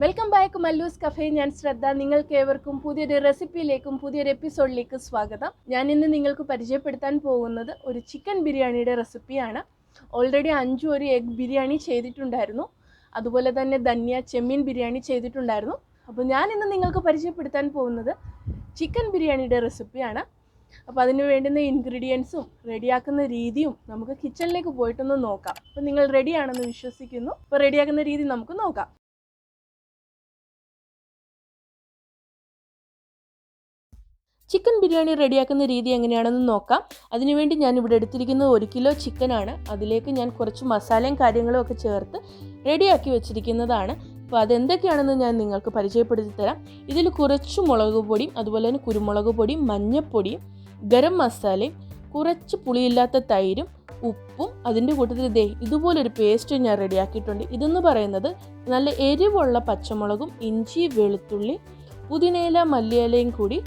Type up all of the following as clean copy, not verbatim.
Welcome back Mallus cafe. ഞാൻ ശ്രദ്ധ. നിങ്ങൾക്ക് ഏവർക്കും പുതിയൊരു റെസിപ്പിയിലേക്കും പുതിയൊരു എപ്പിസോഡിലേക്ക് സ്വാഗതം. ഞാൻ ഇന്ന് നിങ്ങൾക്ക് പരിചയപ്പെടുത്താൻ പോകുന്നത് ഒരു ചിക്കൻ ബിരിയാണിയുടെ റെസിപ്പിയാണ്. ഓൾറെഡി 5 ഒരു എഗ് ബിരിയാണി ചെയ്തിട്ടുണ്ടായിരുന്നു, അതുപോലെ തന്നെ ധന്യ ചെമ്മീൻ ബിരിയാണി ചെയ്തിട്ടുണ്ടായിരുന്നു. അപ്പോൾ ഞാൻ ഇന്ന് നിങ്ങൾക്ക് പരിചയപ്പെടുത്താൻ പോകുന്നത് ചിക്കൻ ബിരിയാണിയുടെ റെസിപ്പിയാണ്. അപ്പോൾ അതിന് വേണ്ടുന്ന ഇൻഗ്രീഡിയൻസും റെഡിയാക്കുന്ന രീതിയും നമുക്ക് കിച്ചണിലേക്ക് പോയിട്ടൊന്ന് നോക്കാം. അപ്പോൾ നിങ്ങൾ റെഡിയാണെന്ന് വിശ്വസിക്കുന്നു. അപ്പോൾ റെഡിയാക്കുന്ന രീതി നമുക്ക് നോക്കാം. ചിക്കൻ ബിരിയാണി റെഡിയാക്കുന്ന രീതി എങ്ങനെയാണെന്ന് നോക്കാം. അതിനുവേണ്ടി ഞാൻ ഇവിടെ എടുത്തിരിക്കുന്നത് 1 കിലോ ചിക്കനാണ്. അതിലേക്ക് ഞാൻ കുറച്ച് മസാലയും കാര്യങ്ങളും ഒക്കെ ചേർത്ത് റെഡിയാക്കി വെച്ചിരിക്കുന്നതാണ്. അപ്പോൾ അതെന്തൊക്കെയാണെന്ന് ഞാൻ നിങ്ങൾക്ക് പരിചയപ്പെടുത്തി തരാം. ഇതിൽ കുറച്ച് മുളക് പൊടിയും അതുപോലെ തന്നെ കുരുമുളക് പൊടിയും മഞ്ഞൾപ്പൊടിയും ഗരം മസാലയും കുറച്ച് പുളിയില്ലാത്ത തൈരും ഉപ്പും അതിൻ്റെ കൂട്ടത്തിൽ ഇതുപോലൊരു പേസ്റ്റ് ഞാൻ റെഡിയാക്കിയിട്ടുണ്ട്. ഇതെന്ന് പറയുന്നത് നല്ല എരിവുള്ള പച്ചമുളകും ഇഞ്ചി വെളുത്തുള്ളി പുതിനയില മല്ലിയിലയും കൂടി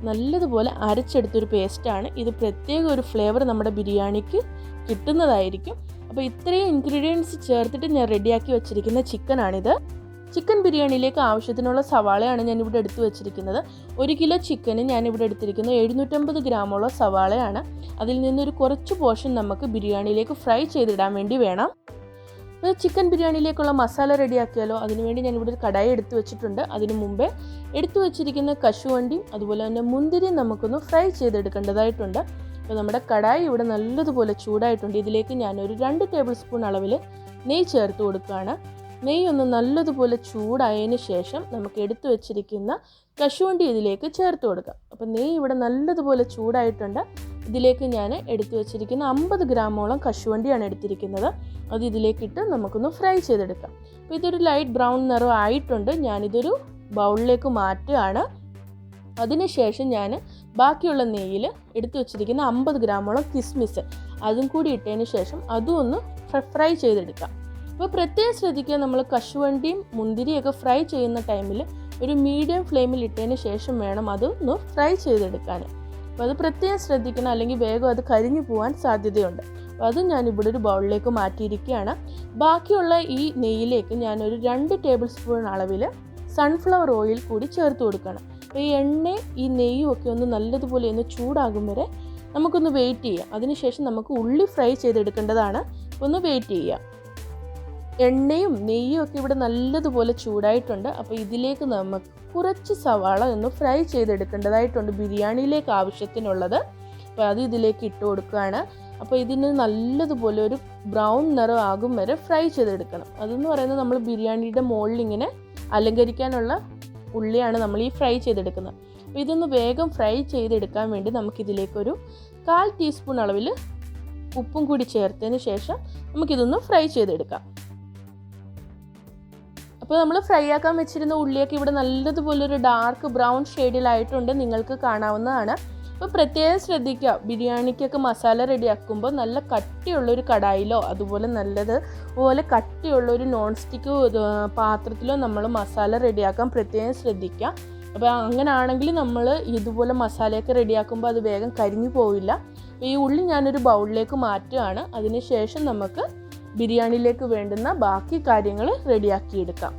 നല്ലതുപോലെ അരച്ചെടുത്തൊരു പേസ്റ്റാണ്. ഇത് പ്രത്യേക ഒരു ഫ്ലേവർ നമ്മുടെ ബിരിയാണിക്ക് കിട്ടുന്നതായിരിക്കും. അപ്പോൾ ഇത്രയും ഇൻഗ്രീഡിയൻസ് ചേർത്തിട്ട് ഞാൻ റെഡിയാക്കി വെച്ചിരിക്കുന്ന ചിക്കനാണിത്. ചിക്കൻ ബിരിയാണിയിലേക്ക് ആവശ്യത്തിനുള്ള സവാളയാണ് ഞാനിവിടെ എടുത്തു വെച്ചിരിക്കുന്നത്. 1 കിലോ ചിക്കന് ഞാനിവിടെ എടുത്തിരിക്കുന്നത് 750 ഗ്രാമോളം സവാളയാണ്. അതിൽ നിന്നൊരു കുറച്ച് പോർഷൻ നമുക്ക് ബിരിയാണിയിലേക്ക് ഫ്രൈ ചെയ്തിടാൻ വേണ്ടി വേണം. അപ്പോൾ ചിക്കൻ ബിരിയാണിയിലേക്കുള്ള മസാല റെഡിയാക്കിയാലോ. അതിനുവേണ്ടി ഞാനിവിടെ ഒരു കടായി എടുത്തു വെച്ചിട്ടുണ്ട്. അതിനു മുമ്പേ എടുത്തു വെച്ചിരിക്കുന്ന കശുവണ്ടിയും അതുപോലെ തന്നെ മുന്തിരിയും നമുക്കൊന്ന് ഫ്രൈ ചെയ്തെടുക്കേണ്ടതായിട്ടുണ്ട്. അപ്പോൾ നമ്മുടെ കടായി ഇവിടെ നല്ലതുപോലെ ചൂടായിട്ടുണ്ട്. ഇതിലേക്ക് ഞാനൊരു 2 ടേബിൾ സ്പൂൺ അളവിൽ നെയ്യ് ചേർത്ത് കൊടുക്കുകയാണ്. നെയ്യ് ഒന്ന് നല്ലതുപോലെ ചൂടായതിന് ശേഷം നമുക്ക് എടുത്തു വെച്ചിരിക്കുന്ന കശുവണ്ടി ഇതിലേക്ക് ചേർത്ത് കൊടുക്കാം. അപ്പോൾ നെയ്യ് ഇവിടെ നല്ലതുപോലെ ചൂടായിട്ടുണ്ട്. ഇതിലേക്ക് ഞാൻ എടുത്തു വെച്ചിരിക്കുന്ന 50 ഗ്രാമോളം കശുവണ്ടിയാണ് എടുത്തിരിക്കുന്നത്. അത് ഇതിലേക്കിട്ട് നമുക്കൊന്ന് ഫ്രൈ ചെയ്തെടുക്കാം. അപ്പോൾ ഇതൊരു ലൈറ്റ് ബ്രൗൺ നിറം ആയിട്ടുണ്ട്. ഞാനിതൊരു ബൗളിലേക്ക് മാറ്റുകയാണ്. അതിനുശേഷം ഞാൻ ബാക്കിയുള്ള നെയ്യിൽ എടുത്തു വെച്ചിരിക്കുന്ന 50 ഗ്രാമോളം കിസ്മിസ് അതും കൂടി ഇട്ടതിന് ശേഷം അതും ഒന്ന് ഫ്രൈ ചെയ്തെടുക്കാം. അപ്പോൾ പ്രത്യേകം ശ്രദ്ധിക്കുക, നമ്മൾ കശുവണ്ടിയും മുന്തിരിയൊക്കെ ഫ്രൈ ചെയ്യുന്ന ടൈമിൽ ഒരു മീഡിയം ഫ്ലെയിമിൽ ഇട്ടതിന് ശേഷം വേണം അതൊന്ന് ഫ്രൈ ചെയ്തെടുക്കാൻ. അപ്പോൾ അത് പ്രത്യേകം ശ്രദ്ധിക്കണം, അല്ലെങ്കിൽ വേഗം അത് കരിഞ്ഞു പോകാൻ സാധ്യതയുണ്ട്. അപ്പോൾ അത് ഞാനിവിടെ ഒരു ബൗളിലേക്ക് മാറ്റിയിരിക്കുകയാണ്. ബാക്കിയുള്ള ഈ നെയ്യിലേക്ക് ഞാനൊരു 2 ടേബിൾ സ്പൂൺ അളവിൽ സൺഫ്ലവർ ഓയിൽ കൂടി ചേർത്ത് കൊടുക്കണം. അപ്പോൾ ഈ എണ്ണയും ഈ നെയ്യും ഒക്കെ ഒന്ന് നല്ലതുപോലെ ഒന്ന് ചൂടാകും വരെ നമുക്കൊന്ന് വെയിറ്റ് ചെയ്യാം. അതിനുശേഷം നമുക്ക് ഉള്ളി ഫ്രൈ ചെയ്തെടുക്കേണ്ടതാണ്. ഒന്ന് വെയിറ്റ് ചെയ്യാം. എണ്ണയും നെയ്യും ഒക്കെ ഇവിടെ നല്ലതുപോലെ ചൂടായിട്ടുണ്ട്. അപ്പോൾ ഇതിലേക്ക് നമുക്ക് കുറച്ച് സവാള ഒന്ന് ഫ്രൈ ചെയ്തെടുക്കേണ്ടതായിട്ടുണ്ട്, ബിരിയാണിയിലേക്ക് ആവശ്യത്തിനുള്ളത്. അപ്പോൾ അത് ഇതിലേക്ക് ഇട്ട് കൊടുക്കുകയാണ്. അപ്പോൾ ഇതിന് നല്ലതുപോലെ ഒരു ബ്രൗൺ നിറം ആകും വരെ ഫ്രൈ ചെയ്തെടുക്കണം. അതെന്ന് പറയുന്നത് നമ്മൾ ബിരിയാണിയുടെ മുകളിൽ ഇങ്ങനെ അലങ്കരിക്കാനുള്ള ഉള്ളിയാണ് നമ്മൾ ഈ ഫ്രൈ ചെയ്തെടുക്കുന്നത്. അപ്പോൾ ഇതൊന്ന് വേഗം ഫ്രൈ ചെയ്തെടുക്കാൻ വേണ്ടി നമുക്കിതിലേക്കൊരു 1/4 ടീസ്പൂൺ അളവിൽ ഉപ്പും കൂടി ചേർത്തതിന് ശേഷം നമുക്കിതൊന്ന് ഫ്രൈ ചെയ്തെടുക്കാം. അപ്പോൾ നമ്മൾ ഫ്രൈ ആക്കാൻ വെച്ചിരുന്ന ഉള്ളിയൊക്കെ ഇവിടെ നല്ലതുപോലെ ഒരു ഡാർക്ക് ബ്രൗൺ ഷെയ്ഡിലായിട്ടുണ്ട്, നിങ്ങൾക്ക് കാണാവുന്നതാണ്. അപ്പോൾ പ്രത്യേകം ശ്രദ്ധിക്കുക, ബിരിയാണിക്കൊക്കെ മസാല റെഡിയാക്കുമ്പോൾ നല്ല കട്ടിയുള്ളൊരു കടായിലോ അതുപോലെ നല്ലതുപോലെ കട്ടിയുള്ളൊരു നോൺ സ്റ്റിക്ക് പാത്രത്തിലോ നമ്മൾ മസാല റെഡിയാക്കാൻ പ്രത്യേകം ശ്രദ്ധിക്കുക. അപ്പോൾ അങ്ങനെ ആണെങ്കിൽ നമ്മൾ ഇതുപോലെ മസാലയൊക്കെ റെഡിയാക്കുമ്പോൾ അത് വേഗം കരിഞ്ഞു പോവില്ല. അപ്പോൾ ഈ ഉള്ളി ഞാനൊരു ബൗളിലേക്ക് മാറ്റുകയാണ്. അതിനുശേഷം നമുക്ക് ബിരിയാണിയിലേക്ക് വേണ്ടുന്ന ബാക്കി കാര്യങ്ങൾ റെഡിയാക്കിയെടുക്കാം.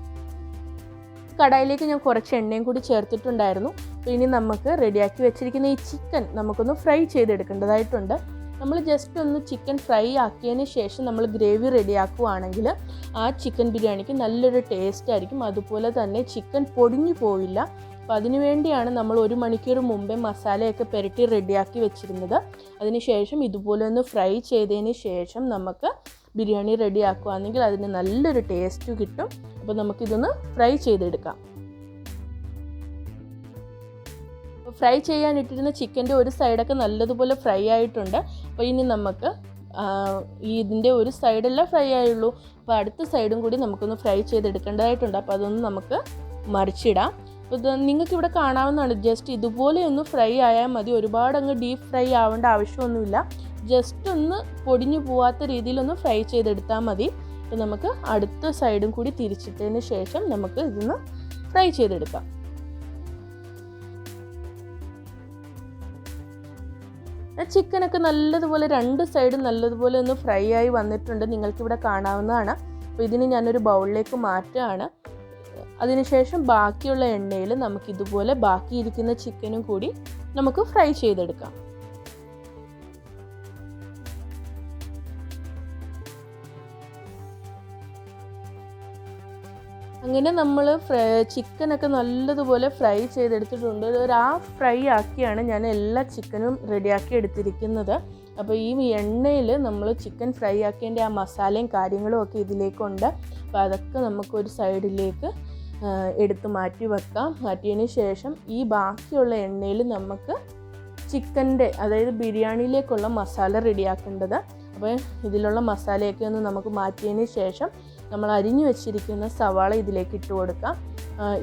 കടായിലേക്ക് ഞാൻ കുറച്ച് എണ്ണയും കൂടി ചേർത്തിട്ടുണ്ടായിരുന്നു. അപ്പോൾ ഇനി നമുക്ക് റെഡിയാക്കി വെച്ചിരിക്കുന്ന ഈ ചിക്കൻ നമുക്കൊന്ന് ഫ്രൈ ചെയ്തെടുക്കേണ്ടതായിട്ടുണ്ട്. നമ്മൾ ജസ്റ്റ് ഒന്ന് ചിക്കൻ ഫ്രൈ ആക്കിയതിന് ശേഷം നമ്മൾ ഗ്രേവി റെഡിയാക്കുകയാണെങ്കിൽ ആ ചിക്കൻ ബിരിയാണിക്ക് നല്ലൊരു ടേസ്റ്റ് ആയിരിക്കും. അതുപോലെ തന്നെ ചിക്കൻ പൊടിഞ്ഞു പോവില്ല. അപ്പോൾ അതിനുവേണ്ടിയാണ് നമ്മൾ 1 മണിക്കൂർ മുമ്പേ മസാലയൊക്കെ പുരട്ടി റെഡിയാക്കി വെച്ചിരുന്നത്. അതിനുശേഷം ഇതുപോലെ ഒന്ന് ഫ്രൈ ചെയ്തതിന് ശേഷം നമുക്ക് ബിരിയാണി റെഡിയാക്കുകയാണെങ്കിൽ അതിന് നല്ലൊരു ടേസ്റ്റ് കിട്ടും. അപ്പോൾ നമുക്കിതൊന്ന് ഫ്രൈ ചെയ്തെടുക്കാം. ഫ്രൈ ചെയ്യാനിട്ടിരുന്ന ചിക്കൻ്റെ ഒരു സൈഡൊക്കെ നല്ലതുപോലെ ഫ്രൈ ആയിട്ടുണ്ട്. അപ്പോൾ ഇനി നമുക്ക് ഇതിൻ്റെ ഒരു സൈഡല്ല ഫ്രൈ ആയുള്ളൂ, അപ്പോൾ അടുത്ത സൈഡും കൂടി നമുക്കൊന്ന് ഫ്രൈ ചെയ്തെടുക്കേണ്ടതായിട്ടുണ്ട്. അപ്പോൾ അതൊന്ന് നമുക്ക് മറിച്ചിടാം. അപ്പോൾ നിങ്ങൾക്കിവിടെ കാണാവുന്നതാണ്, ജസ്റ്റ് ഇതുപോലെ ഒന്ന് ഫ്രൈ ആയാൽ മതി. ഒരുപാട് അങ്ങ് ഡീപ്പ് ഫ്രൈ ആവേണ്ട ആവശ്യമൊന്നുമില്ല. ജസ്റ്റ് ഒന്ന് പൊടിഞ്ഞു പോവാത്ത രീതിയിലൊന്ന് ഫ്രൈ ചെയ്തെടുത്താൽ മതി. അപ്പോൾ നമുക്ക് അടുത്ത സൈഡും കൂടി തിരിച്ചിട്ടതിന് ശേഷം നമുക്ക് ഇതൊന്ന് ഫ്രൈ ചെയ്തെടുക്കാം. ചിക്കനൊക്കെ നല്ലതുപോലെ 2 സൈഡും നല്ലതുപോലെ ഒന്ന് ഫ്രൈ ആയി വന്നിട്ടുണ്ട്, നിങ്ങൾക്കിവിടെ കാണാവുന്നതാണ്. അപ്പോൾ ഇതിന് ഞാനൊരു ബൗളിലേക്ക് മാറ്റുകയാണ്. അതിനുശേഷം ബാക്കിയുള്ള എണ്ണയിൽ നമുക്കിതുപോലെ ബാക്കിയിരിക്കുന്ന ചിക്കനും കൂടി നമുക്ക് ഫ്രൈ ചെയ്തെടുക്കാം. അങ്ങനെ നമ്മൾ ചിക്കനൊക്കെ നല്ലതുപോലെ ഫ്രൈ ചെയ്തെടുത്തിട്ടുണ്ട്. ഒരു ഹാഫ് ഫ്രൈ ആക്കിയാണ് ഞാൻ എല്ലാ ചിക്കനും റെഡിയാക്കി എടുത്തിരിക്കുന്നത്. അപ്പോൾ ഈ എണ്ണയിൽ നമ്മൾ ചിക്കൻ ഫ്രൈ ആക്കിയതിൻ്റെ ആ മസാലയും കാര്യങ്ങളും ഒക്കെ ഇതിലേക്കുണ്ട്. അപ്പോൾ അതൊക്കെ നമുക്കൊരു സൈഡിലേക്ക് എടുത്ത് മാറ്റി വെക്കാം. മാറ്റിയതിന് ശേഷം ഈ ബാക്കിയുള്ള എണ്ണയിൽ നമുക്ക് ചിക്കൻ്റെ, അതായത് ബിരിയാണിയിലേക്കുള്ള മസാല റെഡിയാക്കേണ്ടത്. അപ്പോൾ ഇതിലുള്ള മസാലയൊക്കെ ഒന്ന് നമുക്ക് മാറ്റിയതിന് ശേഷം നമ്മൾ അരിഞ്ഞു വെച്ചിരിക്കുന്ന സവാള ഇതിലേക്ക് ഇട്ട് കൊടുക്കാം.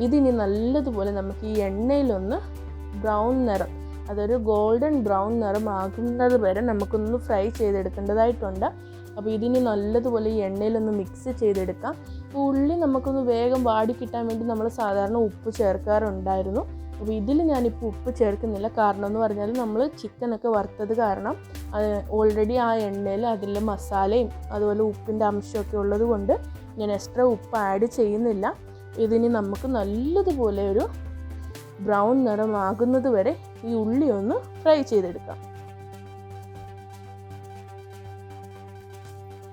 ഇതിനി നല്ലതുപോലെ നമുക്ക് ഈ എണ്ണയിലൊന്ന് ബ്രൗൺ നിറം, അതൊരു ഗോൾഡൻ ബ്രൗൺ നിറം ആകുന്നത് വരെ നമുക്കൊന്ന് ഫ്രൈ ചെയ്തെടുക്കേണ്ടതായിട്ടുണ്ട്. അപ്പോൾ ഇതിനി നല്ലതുപോലെ ഈ എണ്ണയിലൊന്ന് മിക്സ് ചെയ്തെടുക്കാം. അപ്പോൾ ഉള്ളി നമുക്കൊന്ന് വേഗം വാടി കിട്ടാൻ വേണ്ടി നമ്മൾ സാധാരണ ഉപ്പ് ചേർക്കാറുണ്ടായിരുന്നു. അപ്പോൾ ഇതിൽ ഞാനിപ്പോൾ ഉപ്പ് ചേർക്കുന്നില്ല. കാരണം എന്ന് പറഞ്ഞാൽ നമ്മൾ ചിക്കനൊക്കെ വറുത്തത് കാരണം ഓൾറെഡി ആ എണ്ണയിൽ അതിൽ മസാലയും അതുപോലെ ഉപ്പിൻ്റെ അംശമൊക്കെ ഉള്ളത് കൊണ്ട് ഞാൻ എക്സ്ട്രാ ഉപ്പ് ആഡ് ചെയ്യുന്നില്ല. ഇതിനി നമുക്ക് നല്ലതുപോലെ ഒരു ബ്രൗൺ നിറമാകുന്നത് വരെ ഈ ഉള്ളി ഒന്ന് ഫ്രൈ ചെയ്തെടുക്കാം.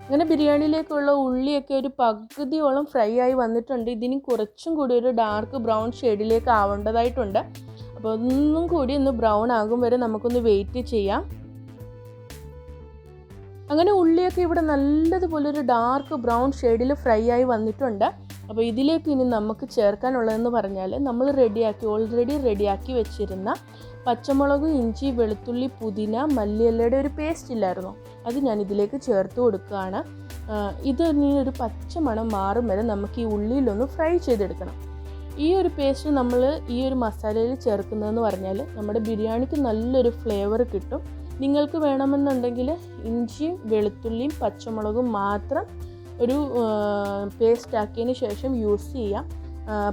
അങ്ങനെ ബിരിയാണിയിലേക്കുള്ള ഉള്ളിയൊക്കെ ഒരു പകുതിയോളം ഫ്രൈ ആയി വന്നിട്ടുണ്ട്. ഇതിന് കുറച്ചും കൂടി ഒരു ഡാർക്ക് ബ്രൗൺ ഷെയ്ഡിലേക്ക് ആവേണ്ടതായിട്ടുണ്ട്. അപ്പോൾ ഒന്നും കൂടി ഒന്ന് ബ്രൗൺ ആകും വരെ നമുക്കൊന്ന് വെയിറ്റ് ചെയ്യാം. അങ്ങനെ ഉള്ളിയൊക്കെ ഇവിടെ നല്ലതുപോലെ ഒരു ഡാർക്ക് ബ്രൗൺ ഷെയ്ഡിൽ ഫ്രൈ ആയി വന്നിട്ടുണ്ട്. അപ്പോൾ ഇതിലേക്ക് ഇനി നമുക്ക് ചേർക്കാനുള്ളതെന്ന് പറഞ്ഞാൽ നമ്മൾ ഓൾറെഡി റെഡിയാക്കി വെച്ചിരുന്ന പച്ചമുളക്, ഇഞ്ചി, വെളുത്തുള്ളി, പുതിന, മല്ലിയിലയുടെ ഒരു പേസ്റ്റ് ഇല്ലായിരുന്നോ, അത് ഞാൻ ഇതിലേക്ക് ചേർത്ത് കൊടുക്കുകയാണ്. ഇത് ഇനി ഒരു പച്ചമണം മാറും വരെ നമുക്ക് ഈ ഉള്ളിയിലൊന്ന് ഫ്രൈ ചെയ്തെടുക്കണം. ഈ ഒരു പേസ്റ്റ് നമ്മൾ ഈ ഒരു മസാലയിൽ ചേർക്കുന്നതെന്ന് പറഞ്ഞാൽ നമ്മുടെ ബിരിയാണിക്ക് നല്ലൊരു ഫ്ലേവർ കിട്ടും. നിങ്ങൾക്ക് വേണമെന്നുണ്ടെങ്കിൽ ഇഞ്ചിയും വെളുത്തുള്ളിയും പച്ചമുളകും മാത്രം ഒരു പേസ്റ്റ് ആക്കിയതിന് ശേഷം യൂസ് ചെയ്യാം.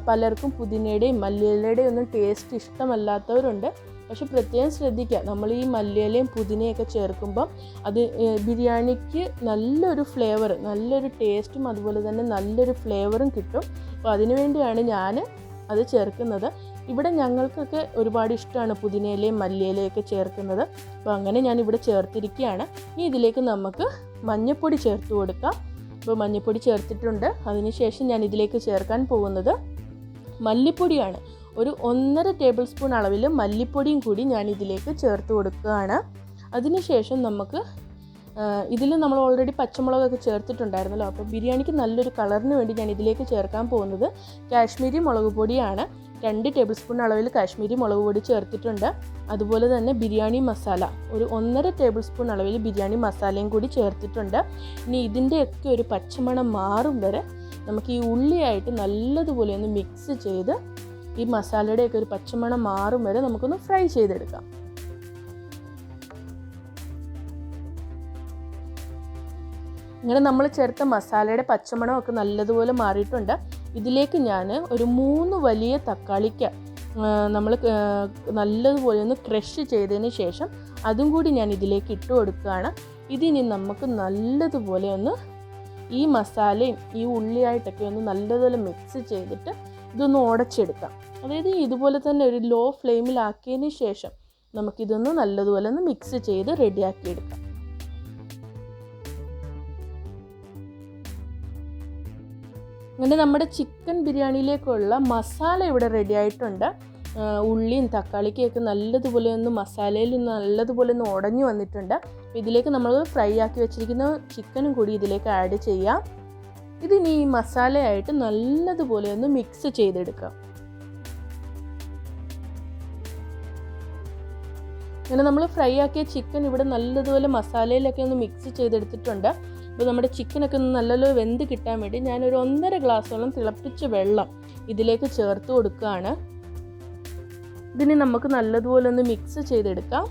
പലർക്കും പുതിനയുടെയും മല്ലിയിലയുടെയും ഒന്നും ടേസ്റ്റ് ഇഷ്ടമല്ലാത്തവരുണ്ട്. പക്ഷെ പ്രത്യേകം ശ്രദ്ധിക്കുക, നമ്മൾ ഈ മല്ലിയിലയും പുതിനയൊക്കെ ചേർക്കുമ്പം അത് ബിരിയാണിക്ക് നല്ലൊരു ഫ്ലേവർ, നല്ലൊരു ടേസ്റ്റും അതുപോലെ തന്നെ നല്ലൊരു ഫ്ലേവറും കിട്ടും. അപ്പോൾ അതിനു വേണ്ടിയാണ് ഞാൻ അത് ചേർക്കുന്നത്. ഇവിടെ ഞങ്ങൾക്കൊക്കെ ഒരുപാട് ഇഷ്ടമാണ് പുതിനയിലയും മല്ലിയിലയൊക്കെ ചേർക്കുന്നത്. അപ്പോൾ അങ്ങനെ ഞാനിവിടെ ചേർത്തിരിക്കുകയാണ്. ഇനി ഇതിലേക്ക് നമുക്ക് മഞ്ഞൾപ്പൊടി ചേർത്ത് കൊടുക്കാം. അപ്പോൾ മഞ്ഞൾപ്പൊടി ചേർത്തിട്ടുണ്ട്. അതിനുശേഷം ഞാൻ ഇതിലേക്ക് ചേർക്കാൻ പോകുന്നത് മല്ലിപ്പൊടിയാണ്. ഒരു 1.5 ടേബിൾ സ്പൂൺ അളവിൽ മല്ലിപ്പൊടിയും കൂടി ഞാൻ ഇതിലേക്ക് ചേർത്ത് കൊടുക്കുകയാണ്. അതിനുശേഷം നമുക്ക് ഇതിൽ നമ്മൾ ഓൾറെഡി പച്ചമുളകൊക്കെ ചേർത്തിട്ടുണ്ടായിരുന്നല്ലോ. അപ്പോൾ ബിരിയാണിക്ക് നല്ലൊരു കളറിന് വേണ്ടി ഞാൻ ഇതിലേക്ക് ചേർക്കാൻ പോകുന്നത് കാശ്മീരി മുളക് പൊടിയാണ്. 2 ടേബിൾ സ്പൂൺ അളവിൽ കാശ്മീരി മുളക് പൊടി ചേർത്തിട്ടുണ്ട്. അതുപോലെ തന്നെ ബിരിയാണി മസാല ഒരു 1.5 ടേബിൾ സ്പൂൺ അളവിൽ ബിരിയാണി മസാലയും കൂടി ചേർത്തിട്ടുണ്ട്. ഇനി ഇതിൻ്റെയൊക്കെ ഒരു പച്ചമണം മാറും വരെ നമുക്ക് ഈ ഉള്ളിയായിട്ട് നല്ലതുപോലെ ഒന്ന് മിക്സ് ചെയ്ത് ഈ മസാലയുടെയൊക്കെ ഒരു പച്ചമണം മാറും വരെ നമുക്കൊന്ന് ഫ്രൈ ചെയ്തെടുക്കാം. ഇങ്ങനെ നമ്മൾ ചേർത്ത മസാലയുടെ പച്ചമണമൊക്കെ നല്ലതുപോലെ മാറിയിട്ടുണ്ട്. ഇതിലേക്ക് ഞാൻ ഒരു 3 വലിയ തക്കാളിക്ക് നമ്മൾ നല്ലതുപോലെ ഒന്ന് ക്രഷ് ചെയ്തതിന് ശേഷം അതും കൂടി ഞാൻ ഇതിലേക്ക് ഇട്ട് കൊടുക്കുകയാണ്. ഇതിനി നമുക്ക് നല്ലതുപോലെ ഒന്ന് ഈ മസാലയും ഈ ഉള്ളിയായിട്ടൊക്കെ ഒന്ന് നല്ലതുപോലെ മിക്സ് ചെയ്തിട്ട് ഇതൊന്ന് ഉടച്ചെടുക്കാം. അതായത് ഇതുപോലെ തന്നെ ഒരു ലോ ഫ്ലെയിമിലാക്കിയതിന് ശേഷം നമുക്കിതൊന്ന് നല്ലതുപോലെ ഒന്ന് മിക്സ് ചെയ്ത് റെഡിയാക്കിയെടുക്കാം. അങ്ങനെ നമ്മുടെ ചിക്കൻ ബിരിയാണിയിലേക്കുള്ള മസാല ഇവിടെ റെഡി ആയിട്ടുണ്ട്. ഉള്ളിയും തക്കാളിക്കൊക്കെ നല്ലതുപോലെ ഒന്ന് മസാലയിൽ നല്ലതുപോലെ ഒന്ന് ഉടഞ്ഞു വന്നിട്ടുണ്ട്. ഇതിലേക്ക് നമ്മൾ ഫ്രൈ ആക്കി വെച്ചിരിക്കുന്ന ചിക്കനും കൂടി ഇതിലേക്ക് ആഡ് ചെയ്യാം. ഇതിനി ഈ മസാലയായിട്ട് നല്ലതുപോലെ ഒന്ന് മിക്സ് ചെയ്തെടുക്കാം. അങ്ങനെ നമ്മൾ ഫ്രൈ ആക്കിയ ചിക്കൻ ഇവിടെ നല്ലതുപോലെ മസാലയിലൊക്കെ ഒന്ന് മിക്സ് ചെയ്തെടുത്തിട്ടുണ്ട്. അപ്പോൾ നമ്മുടെ ചിക്കനൊക്കെ ഒന്ന് നല്ലപോലെ വെന്ത് കിട്ടാൻ വേണ്ടി ഞാനൊരു 1.5 ഗ്ലാസോളം തിളപ്പിച്ച വെള്ളം ഇതിലേക്ക് ചേർത്ത് കൊടുക്കുകയാണ്. ഇതിന് നമുക്ക് നല്ലതുപോലെ ഒന്ന് മിക്സ് ചെയ്തെടുക്കാം.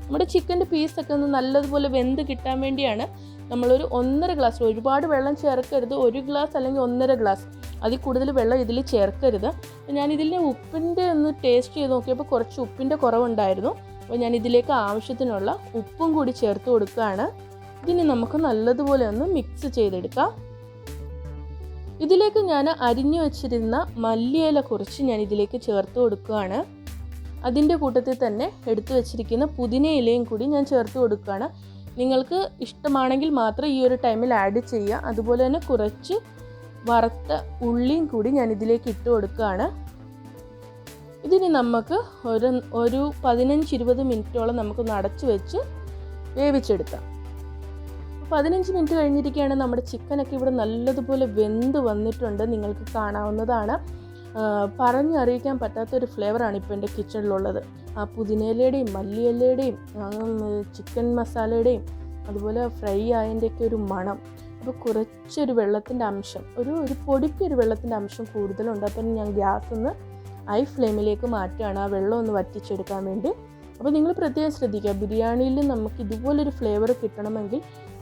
നമ്മുടെ ചിക്കൻ്റെ പീസൊക്കെ ഒന്ന് നല്ലതുപോലെ വെന്ത് കിട്ടാൻ വേണ്ടിയാണ് നമ്മളൊരു 1.5 ഗ്ലാസ്, ഒരുപാട് വെള്ളം ചേർക്കരുത്, 1 ഗ്ലാസ് അല്ലെങ്കിൽ 1.5 ഗ്ലാസ്, അതിൽ കൂടുതൽ വെള്ളം ഇതിൽ ചേർക്കരുത്. ഞാനിതിൻ്റെ ഉപ്പിൻ്റെ ഒന്ന് ടേസ്റ്റ് ചെയ്ത് നോക്കിയപ്പോൾ കുറച്ച് ഉപ്പിൻ്റെ കുറവുണ്ടായിരുന്നു. അപ്പോൾ ഞാൻ ഇതിലേക്ക് ആവശ്യത്തിനുള്ള ഉപ്പും കൂടി ചേർത്ത് കൊടുക്കുകയാണ്. ഇനി നമുക്ക് നല്ലതുപോലെ ഒന്ന് മിക്സ് ചെയ്തെടുക്കാം. ഇതിലേക്ക് ഞാൻ അരിഞ്ഞു വെച്ചിരുന്ന മല്ലിയില കുറച്ച് ഞാൻ ഇതിലേക്ക് ചേർത്ത് കൊടുക്കുകയാണ്. അതിൻ്റെ കൂട്ടത്തിൽ തന്നെ എടുത്തു വെച്ചിരിക്കുന്ന പുതിന ഇലയും കൂടി ഞാൻ ചേർത്ത് കൊടുക്കുകയാണ്. നിങ്ങൾക്ക് ഇഷ്ടമാണെങ്കിൽ മാത്രം ഈ ഒരു ടൈമിൽ ആഡ് ചെയ്യുക. അതുപോലെ തന്നെ കുറച്ച് വറുത്ത ഉള്ളിയും കൂടി ഞാൻ ഇതിലേക്ക് ഇട്ട് കൊടുക്കുകയാണ്. ഇതിന് നമുക്ക് ഒരു 15-20 മിനിറ്റോളം നമുക്കൊന്ന് അടച്ചു വെച്ച് വേവിച്ചെടുക്കാം. 15 മിനിറ്റ് കഴിഞ്ഞിരിക്കുകയാണ്. നമ്മുടെ ചിക്കനൊക്കെ ഇവിടെ നല്ലതുപോലെ വെന്ത് വന്നിട്ടുണ്ട്, നിങ്ങൾക്ക് കാണാവുന്നതാണ്. പറഞ്ഞറിയിക്കാൻ പറ്റാത്തൊരു ഫ്ലേവറാണ് ഇപ്പോൾ എൻ്റെ കിച്ചണിലുള്ളത്. ആ പുതിനയിലയുടെയും മല്ലിയിലയുടെയും ചിക്കൻ മസാലയുടെയും അതുപോലെ ഫ്രൈ ആയതിൻ്റെയൊക്കെ ഒരു മണം. അപ്പോൾ കുറച്ചൊരു വെള്ളത്തിൻ്റെ അംശം, ഒരു പൊടിക്കൊരു വെള്ളത്തിൻ്റെ അംശം കൂടുതലുണ്ട്. അപ്പം ഞാൻ ഗ്യാസ് ഒന്ന് ഹൈ ഫ്ലെയിമിലേക്ക് മാറ്റുകയാണ്, ആ വെള്ളം ഒന്ന് വറ്റിച്ചെടുക്കാൻ വേണ്ടി. അപ്പോൾ നിങ്ങൾ പ്രത്യേകം ശ്രദ്ധിക്കുക, ബിരിയാണിയിൽ നമുക്ക് ഇതുപോലൊരു ഫ്ലേവർ കിട്ടണമെങ്കിൽ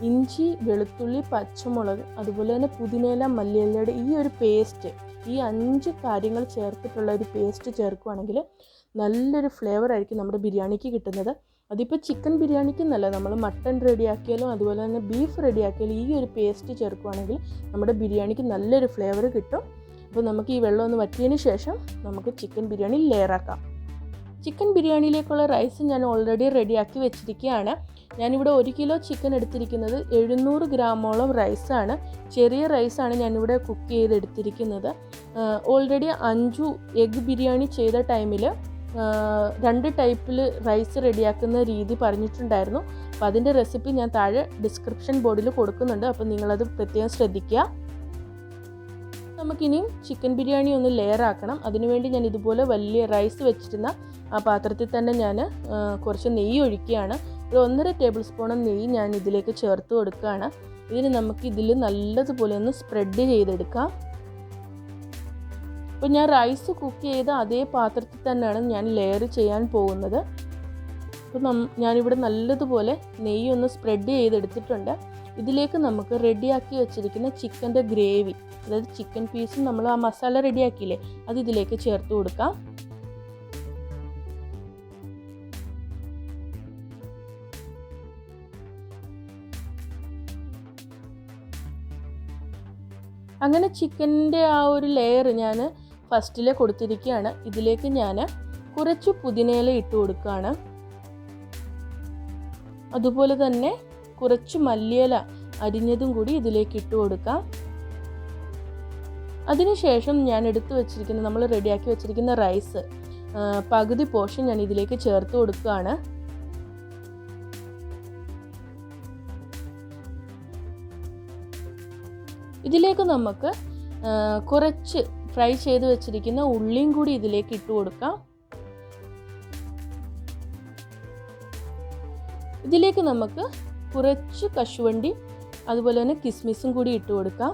ഇഞ്ചി, വെളുത്തുള്ളി, പച്ചമുളക്, അതുപോലെ തന്നെ പുതിനയില, മല്ലിയിലയുടെ ഈ ഒരു പേസ്റ്റ്, ഈ 5 കാര്യങ്ങൾ ചേർത്തിട്ടുള്ള ഒരു പേസ്റ്റ് ചേർക്കുകയാണെങ്കിൽ നല്ലൊരു ഫ്ലേവർ ആയിരിക്കും നമ്മുടെ ബിരിയാണിക്ക് കിട്ടുന്നത്. അതിപ്പോൾ ചിക്കൻ ബിരിയാണിക്ക് എന്നല്ല, നമ്മൾ മട്ടൺ റെഡിയാക്കിയാലും അതുപോലെ തന്നെ ബീഫ് റെഡിയാക്കിയാലും ഈ ഒരു പേസ്റ്റ് ചേർക്കുകയാണെങ്കിൽ നമ്മുടെ ബിരിയാണിക്ക് നല്ലൊരു ഫ്ലേവർ കിട്ടും. അപ്പോൾ നമുക്ക് ഈ വെള്ളം ഒന്ന് വറ്റിയതിന് ശേഷം നമുക്ക് ചിക്കൻ ബിരിയാണി ലെയറാക്കാം. ചിക്കൻ ബിരിയാണിയിലേക്കുള്ള റൈസ് ഞാൻ ഓൾറെഡി റെഡിയാക്കി വെച്ചിരിക്കുകയാണ്. ഞാനിവിടെ 1 കിലോ ചിക്കൻ എടുത്തിരിക്കുന്നത് 700 ഗ്രാമോളം റൈസാണ്. ചെറിയ റൈസാണ് ഞാനിവിടെ കുക്ക് ചെയ്തെടുത്തിരിക്കുന്നത്. ഓൾറെഡി 5 എഗ് ബിരിയാണി ചെയ്ത ടൈമിൽ 2 ടൈപ്പിൽ റൈസ് റെഡിയാക്കുന്ന രീതി പറഞ്ഞിട്ടുണ്ടായിരുന്നു. അപ്പോൾ അതിൻ്റെ റെസിപ്പി ഞാൻ താഴെ ഡിസ്ക്രിപ്ഷൻ ബോർഡിൽ കൊടുക്കുന്നുണ്ട്, അപ്പോൾ നിങ്ങളത് പ്രത്യേകം ശ്രദ്ധിക്കുക. നമുക്കിനിയും ചിക്കൻ ബിരിയാണി ഒന്ന് ലെയർ ആക്കണം. അതിനുവേണ്ടി ഞാൻ ഇതുപോലെ വലിയ റൈസ് വെച്ചിരുന്ന ആ പാത്രത്തിൽ തന്നെ ഞാൻ കുറച്ച് നെയ്യ് ഒഴിക്കുകയാണ്. ഒരു 1.5 ടേബിൾ സ്പൂൺ നെയ്യ് ഞാൻ ഇതിലേക്ക് ചേർത്ത് കൊടുക്കുകയാണ്. ഇതിന് നമുക്ക് ഇതിൽ നല്ലതുപോലെ ഒന്ന് സ്പ്രെഡ് ചെയ്തെടുക്കാം. അപ്പോൾ ഞാൻ റൈസ് കുക്ക് ചെയ്ത അതേ പാത്രത്തിൽ തന്നെയാണ് ഞാൻ ലെയർ ചെയ്യാൻ പോകുന്നത്. അപ്പോൾ ഞാനിവിടെ നല്ലതുപോലെ നെയ്യ് ഒന്ന് സ്പ്രെഡ് ചെയ്തെടുത്തിട്ടുണ്ട്. ഇതിലേക്ക് നമുക്ക് റെഡിയാക്കി വെച്ചിരിക്കുന്ന ചിക്കൻ്റെ ഗ്രേവി, അതായത് ചിക്കൻ പീസും നമ്മൾ ആ മസാല റെഡിയാക്കിയില്ലേ, അത് ഇതിലേക്ക് ചേർത്ത് കൊടുക്കാം. അങ്ങനെ ചിക്കൻ്റെ ആ ഒരു ലെയർ ഞാൻ ഫസ്റ്റിൽ കൊടുത്തിരിക്കുകയാണ്. ഇതിലേക്ക് ഞാൻ കുറച്ച് പുതിനയില ഇട്ട് കൊടുക്കുകയാണ്. അതുപോലെ തന്നെ കുറച്ച് മല്ലിയില അരിഞ്ഞതും കൂടി ഇതിലേക്ക് ഇട്ട് കൊടുക്കാം. അതിനുശേഷം ഞാൻ എടുത്തു വെച്ചിരിക്കുന്ന, നമ്മൾ റെഡിയാക്കി വെച്ചിരിക്കുന്ന റൈസ് പകുതി പോർഷൻ ഞാൻ ഇതിലേക്ക് ചേർത്ത് കൊടുക്കുകയാണ്. ഇതിലേക്ക് നമുക്ക് കുറച്ച് ഫ്രൈ ചെയ്ത് വെച്ചിരിക്കുന്ന ഉള്ളിയും കൂടി ഇതിലേക്ക് ഇട്ട് കൊടുക്കാം. ഇതിലേക്ക് നമുക്ക് കുറച്ച് കശുവണ്ടി അതുപോലെ തന്നെ കിസ്മിസും കൂടി ഇട്ട് കൊടുക്കാം.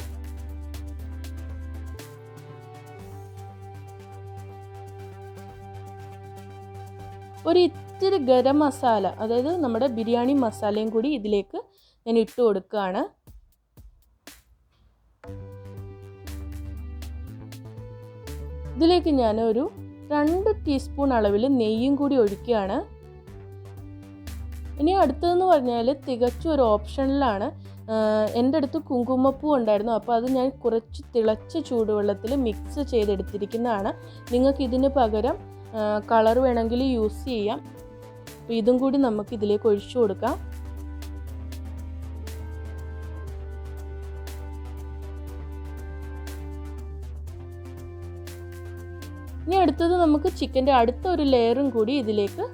ഒരു ഇത്തിരി ഗരം മസാല, അതായത് നമ്മുടെ ബിരിയാണി മസാലയും കൂടി ഇതിലേക്ക് ഞാൻ ഇട്ട് കൊടുക്കുകയാണ്. ഇതിലേക്ക് ഞാൻ ഒരു 2 ടീസ്പൂൺ അളവിൽ നെയ്യും കൂടി ഒഴിക്കുകയാണ്. ഇനി അടുത്തതെന്ന് പറഞ്ഞാൽ തികച്ചും ഒരു ഓപ്ഷനിലാണ്. എൻ്റെ അടുത്ത് കുങ്കുമപ്പൂ ഉണ്ടായിരുന്നു, അപ്പോൾ അത് ഞാൻ കുറച്ച് തിളച്ച ചൂടുവെള്ളത്തിൽ മിക്സ് ചെയ്തെടുത്തിരിക്കുന്നതാണ്. നിങ്ങൾക്ക് ഇതിന് പകരം കളർ വേണമെങ്കിൽ യൂസ് ചെയ്യാം. അപ്പോൾ ഇതും കൂടി നമുക്ക് ഇതിലേക്ക് ഒഴിച്ചു കൊടുക്കാം. ഇനി അടുത്തത് നമുക്ക് ചിക്കൻ്റെ അടുത്ത ഒരു ലെയറും കൂടി ഇതിലേക്ക്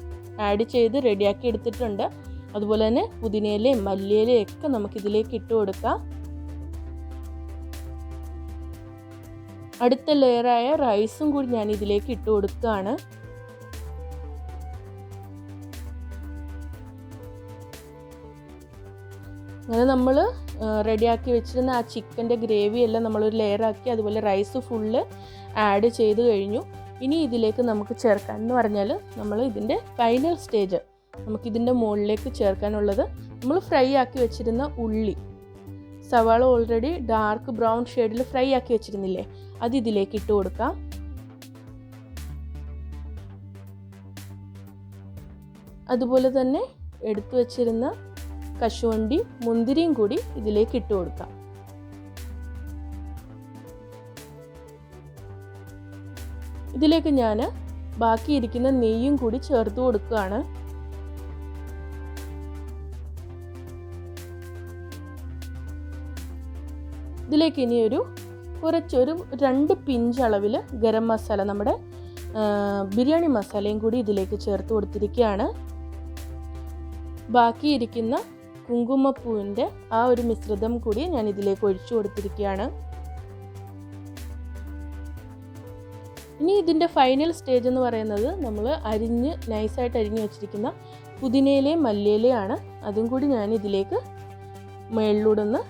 ആഡ് ചെയ്ത് റെഡിയാക്കി എടുത്തിട്ടുണ്ട്. അതുപോലെ തന്നെ പുതിനയിലയും മല്ലിയിലയും ഒക്കെ നമുക്കിതിലേക്ക് ഇട്ട് കൊടുക്കാം. അടുത്ത ലെയറായ റൈസും കൂടി ഞാൻ ഇതിലേക്ക് ഇട്ട് കൊടുക്കുകയാണ്. അങ്ങനെ നമ്മൾ റെഡിയാക്കി വെച്ചിരുന്ന ആ ചിക്കൻ്റെ ഗ്രേവി എല്ലാം നമ്മളൊരു ലെയറാക്കി, അതുപോലെ റൈസ് ഫുള്ള് ആഡ് ചെയ്ത് കഴിഞ്ഞു. ഇനി ഇതിലേക്ക് നമുക്ക് ചേർക്കാൻ എന്ന് പറഞ്ഞാൽ നമ്മൾ ഇതിൻ്റെ ഫൈനൽ സ്റ്റേജ്, നമുക്കിതിൻ്റെ മുകളിലേക്ക് ചേർക്കാനുള്ളത് നമ്മൾ ഫ്രൈ ആക്കി വെച്ചിരുന്ന ഉള്ളി, സവാള ഓൾറെഡി ഡാർക്ക് ബ്രൗൺ ഷെയ്ഡിൽ ഫ്രൈ ആക്കി വെച്ചിരുന്നില്ലേ, അത് ഇതിലേക്ക് ഇട്ട് കൊടുക്കാം. അതുപോലെ തന്നെ എടുത്തു വെച്ചിരുന്ന കശുവണ്ടി, മുന്തിരിയും കൂടി ഇതിലേക്ക് ഇട്ട് കൊടുക്കാം. ഇതിലേക്ക് ഞാൻ ബാക്കിയിരിക്കുന്ന നെയ്യും കൂടി ചേർത്ത് കൊടുക്കുകയാണ്. ഇതിലേക്ക് ഇനി കുറച്ചൊരു 2 പിഞ്ച് അളവിൽ ഗരം മസാല, നമ്മുടെ ബിരിയാണി മസാലയും കൂടി ഇതിലേക്ക് ചേർത്ത് കൊടുത്തിരിക്കുകയാണ്. ബാക്കിയിരിക്കുന്ന കുങ്കുമപ്പൂവിൻ്റെ ആ ഒരു മിശ്രിതം കൂടി ഞാൻ ഇതിലേക്ക് ഒഴിച്ചു കൊടുത്തിരിക്കുകയാണ്. ഇനി ഇതിൻ്റെ ഫൈനൽ സ്റ്റേജ് എന്ന് പറയുന്നത് നമ്മൾ നൈസായിട്ട് അരിഞ്ഞ് വെച്ചിരിക്കുന്ന പുതിനയിലയും മല്ലിയിലയാണ്. അതും കൂടി ഞാൻ ഇതിലേക്ക് മേളിലൂടെ ഒന്ന്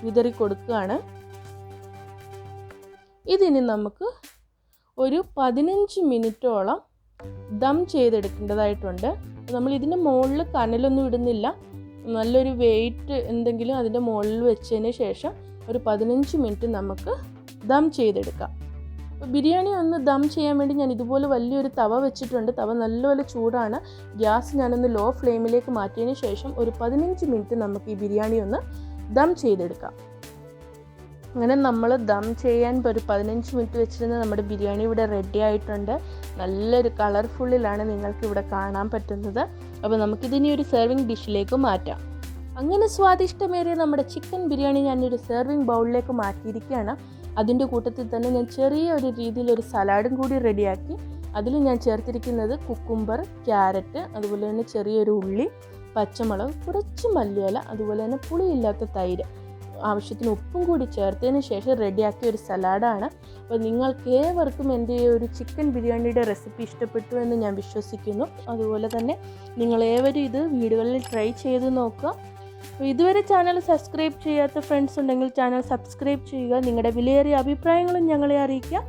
വിതറി കൊടുക്കുകയാണ്. ഇതിനി നമുക്ക് ഒരു 15 മിനിറ്റോളം ദം ചെയ്തെടുക്കേണ്ടതായിട്ടുണ്ട്. നമ്മൾ ഇതിൻ്റെ മുകളിൽ കനലൊന്നും ഇടുന്നില്ല. നല്ലൊരു വെയിറ്റ് എന്തെങ്കിലും അതിൻ്റെ മുകളിൽ വെച്ചതിന് ശേഷം ഒരു 15 മിനിറ്റ് നമുക്ക് ദം ചെയ്തെടുക്കാം. അപ്പോൾ ബിരിയാണി ഒന്ന് ദം ചെയ്യാൻ വേണ്ടി ഞാൻ ഇതുപോലെ വലിയൊരു തവ വെച്ചിട്ടുണ്ട്. തവ നല്ലപോലെ ചൂടാണ്. ഗ്യാസ് ഞാനൊന്ന് ലോ ഫ്ലെയിമിലേക്ക് മാറ്റിയതിന് ശേഷം ഒരു 15 മിനിറ്റ് നമുക്ക് ഈ ബിരിയാണി ഒന്ന് ദം ചെയ്തെടുക്കാം. അങ്ങനെ നമ്മൾ ദം ചെയ്യാൻ ഒരു 15 മിനിറ്റ് വെച്ചിരുന്ന നമ്മുടെ ബിരിയാണി ഇവിടെ റെഡി ആയിട്ടുണ്ട്. നല്ലൊരു കളർഫുള്ളിലാണ് നിങ്ങൾക്ക് ഇവിടെ കാണാൻ പറ്റുന്നത്. അപ്പോൾ നമുക്കിതിനി ഒരു സെർവിങ് ഡിഷിലേക്ക് മാറ്റാം. അങ്ങനെ സ്വാദിഷ്ടമേറിയ നമ്മുടെ ചിക്കൻ ബിരിയാണി ഞാനൊരു സെർവിങ് ബൗളിലേക്ക് മാറ്റിയിരിക്കുകയാണ്. അതിൻ്റെ കൂട്ടത്തിൽ തന്നെ ഞാൻ ചെറിയ ഒരു രീതിയിലൊരു സലാഡും കൂടി റെഡിയാക്കി. അതിൽ ഞാൻ ചേർത്തിരിക്കുന്നത് കുക്കുംബർ, ക്യാരറ്റ്, അതുപോലെ തന്നെ ചെറിയൊരു ഉള്ളി, പച്ചമുളക്, കുറച്ച് മല്ലിയില, അതുപോലെ തന്നെ പുളിയില്ലാത്ത തൈര്, ആവശ്യത്തിന് ഉപ്പും കൂടി ചേർത്തതിന് ശേഷം റെഡിയാക്കിയ ഒരു സലാഡാണ്. അപ്പോൾ നിങ്ങൾക്ക് ഏവർക്കും എൻ്റെ ഈ ഒരു ചിക്കൻ ബിരിയാണിയുടെ റെസിപ്പി ഇഷ്ടപ്പെട്ടു എന്ന് ഞാൻ വിശ്വസിക്കുന്നു. അതുപോലെ തന്നെ നിങ്ങളേവരും ഇത് വീടുകളിൽ ട്രൈ ചെയ്ത് നോക്കുക. അപ്പോൾ ഇതുവരെ ചാനൽ സബ്സ്ക്രൈബ് ചെയ്യാത്ത ഫ്രണ്ട്സ് ഉണ്ടെങ്കിൽ ചാനൽ സബ്സ്ക്രൈബ് ചെയ്യുക. നിങ്ങളുടെ വിലയേറിയ അഭിപ്രായങ്ങളും ഞങ്ങളെ അറിയിക്കുക.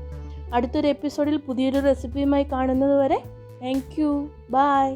അടുത്തൊരു എപ്പിസോഡിൽ പുതിയൊരു റെസിപ്പിയുമായി കാണുന്നത് വരെ താങ്ക് യു. ബൈ.